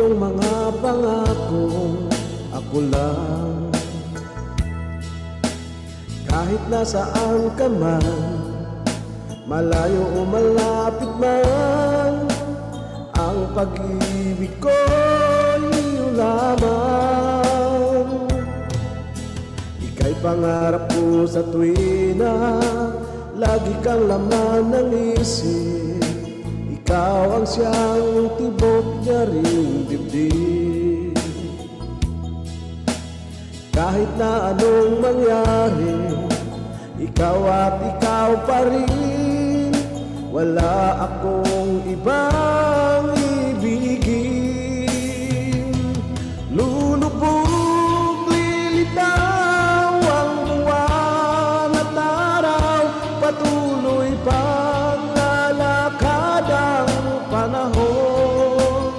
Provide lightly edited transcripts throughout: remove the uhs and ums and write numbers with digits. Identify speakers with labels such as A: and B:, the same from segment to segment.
A: iyong mga pangakong ako lang. Kahit nasaan ka man, malayo o malapit man, ang pag-ibig ko'y iyo lamang. Ika'y pangarap ko sa tuwina, lagi kang laman ng isip. Ikaw ang siyang tibok niya ring dibdib. Kahit na anong mangyari, ikaw at ikaw pa rin. Wala akong ibang ibigin. Lulubog, lilitaw ang buwan at araw, patuloy pang lalakad ang panahon.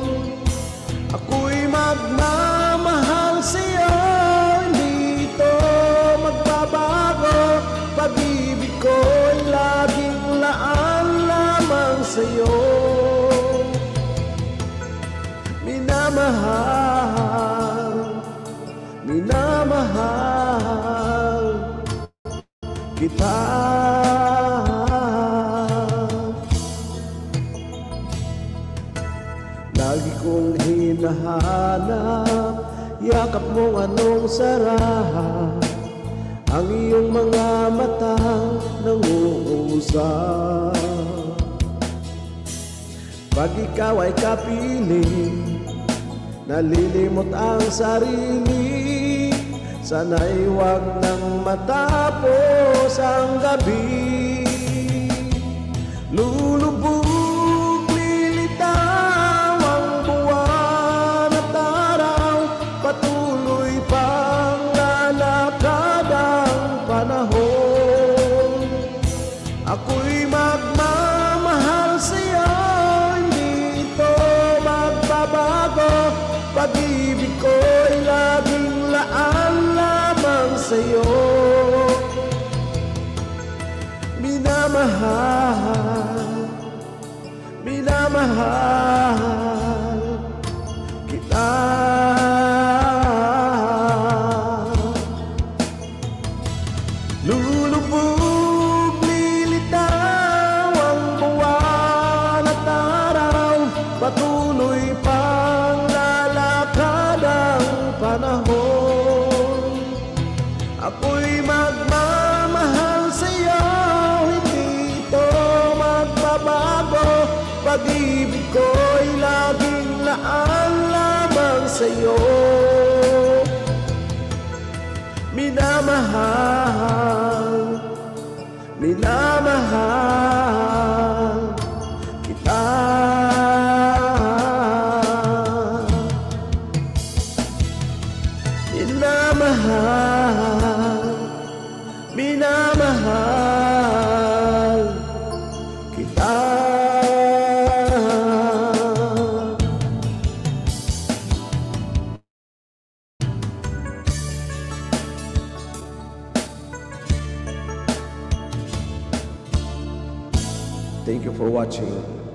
A: Ako'y magmamahal sa'yo, hindi ito magbabago. Pag-ibig ko'y laging laan lamang sa'yo. Minamahal, minamahal kita. Lagi kong hinahanap yakap mong anong sarap, ang iyong mga matang nang-uusap. Pag ikaw ay kapiling, nalilimot ang sarili. Sana'y huwag nang matapos ang gabi. Lulubog, lilitaw ang buwan at araw, patuloy pang lalakad ang panahon. Ako'y magmamahal sa'yo, hindi ito magbabago. Pag-ibig ko'y laging laan lamang sa'yo. Minamahal, minamahal kita. Lulubog, lilitaw ang buwan at araw, patuloy pang lalakad ang panahon. Ako'y magmamahal sa'yo, hindi ito magbabago. Pag-ibig ko'y laging laan lamang sa'yo. Minamahal, minamahal kita. Minamahal, minamahal kita. Thank you for watching.